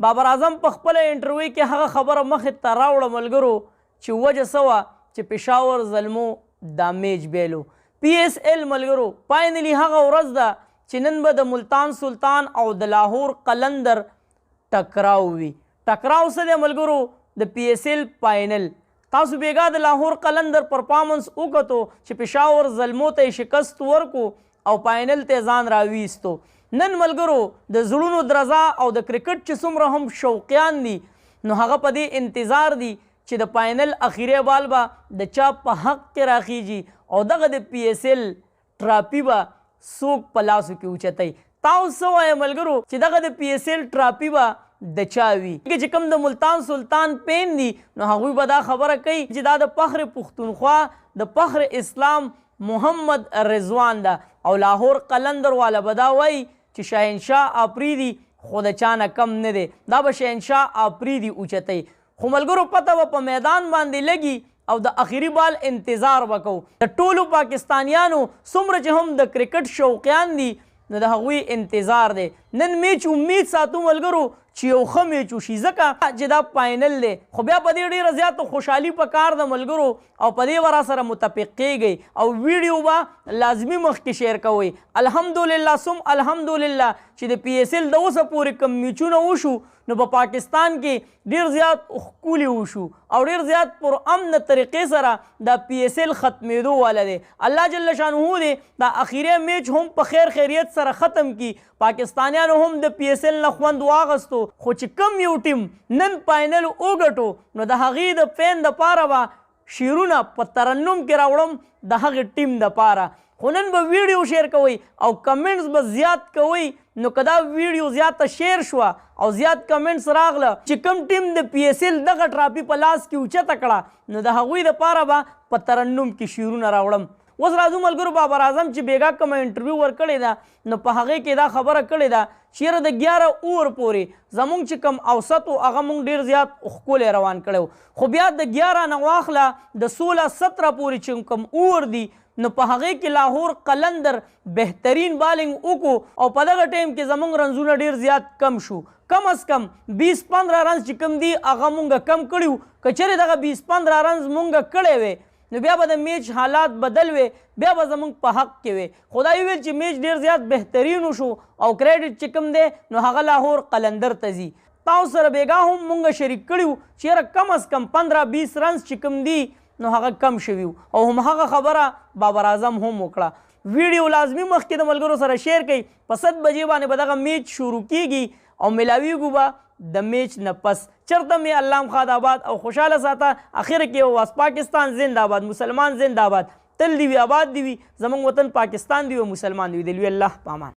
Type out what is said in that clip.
بابر اعظم په خپل انټرویو کې هغه خبره مخې ته راوړه ملګرو چې وجه څه وه چې پېښور زلمو دا میچ بیلو. پی ایس ایل ملګرو فاینلي هغه ورځ ده چې نن به د ملتان سلطان او د لاهور قلندر ټکراو وي. ټکراو څه دی ملګرو؟ د پی ایس ایل فاینل. تاسو بیګا د لاهور قلندر پرفارمنس وکتو چې پېښور زلمو ته یې شکست ورکو او فاینل ته ځان راویستو. نن ملګرو د زړونو درزا او د کرکټ چې څومره هم شوقیان دي نو هغه په دې انتظار دي چې د فاینل اخیری بال به د چا په حق کې راخیږي او دغه د پی ایس ایل ټرافي به څوک په لاسو کې اوچتوي. تاسو څه وایئ ملګرو چې دغه د پی ایس ایل ټرافي به د چا وي؟ چې کوم د ملتان سلطان پین دي نو هغوی به دا خبره کوي چې دا د فخر پښتونخوا د فخر اسلام محمد رضوان ده او لاهور قلندر والا به دا وایي چې شاهنشاه آفریدي خو د چا نه کم نه دی، دا به شاهنشاه آفریدي اوچتوي. خو ملګرو پته به په میدان باندې لګي او د اخیری بال انتظار به کوو. د ټولو پاکستانیانو څومره چې هم د کرکټ شوقیان دي نو د هغوی انتظار دی. نن میچ امید ساتو ملګرو چې یو ښه میچ وشي ځکه چې دا فاینل دی. خو بیا په دې ډېره زیاته خوشحالي پکار ده ملګرو او په دې به راسره متفق کیږئ او ویډیو به لازمي مخکې شیر کوئ. الحمدلله ثم الحمدلله چې د پی ایس ایل د اوسه پورې کوم میچونه وشو نو په پاکستان کې ډېر زیات ښکلي وشو او ډېر زیات پر امن طریقې سره دا پی ایس ایل ختمېدو والا دی. الله جل شانه دی دا اخیری میچ هم په خیر خیریت سره ختم کی. پاکستانیانو هم د پی ایس ایل نه خوند واغستو خو چې کم یو ټیم نن فاینل وګټو نو د هغې د فین دپاره به شعرونه په ترنم کې راوړم د هغې ټیم دپاره. خو نن به ویډیو شیر کوئ او کمنټس به زیات کوئ نو که دا ویډیو زیاته شیر شوه او زیات کمنټس راغله چې کوم ټیم د پی ایس ایل دغه ټرافي په لاس کې اوچته کړه نو د هغوی دپاره به په ترنم کې شعرونه راوړم. اوس راځو ملګرو بابر اعظم چې بیګا کومه انټرویو ورکړې ده نو په هغې کې دا خبره کړې ده چې یاره د 11 اوور پورې زموږ چې کوم اوسط و هغه موږ ډېر زیات ښکلی روان کړی خو بیا د 11 نه واخله د 16-17 پورې چې کوم اوور دي نو په هغې کې لاهور قلندر بهترین بالنګ وکړو او په دغه ټایم کې زموږ رنزونه ډېر زیات کم شو. کم از کم 20-15 رنز چې کوم دي هغه مونږ کم کړي وو. که چېرې دغه 20-15 رنز مونږ کړی وی نو بیا به د میچ حالات بدل وی، بیا به زموږ په حق کې وی. خدای ویل چې میچ ډېر زیات بهترین وشو او کریډټ چې کوم دی نو هغه لاهور قلندر ته ځي. تاسو سره بیګا هم مونږ شریک کړي وو چې یاره کم از کم 15-20 رنز چې کوم دي نو هغه کم شوي وو او هم هغه خبره بابر اعظم هم وکړه. ویډیو لازمي مخکې د ملګرو سره شیر کړئ. په 7 بجې باندې به دغه میچ شروع کیږي او ملاویږو به د میچ نه پس. چرته مې الله مخاد آباد او خوشحاله ساته. اخر کې واس پاکستان زنده آباد، مسلمان زنده آباد. تل دی وي آباد دی وي زموږ وطن پاکستان دی او مسلمان دی وي. د لوی الله په امان.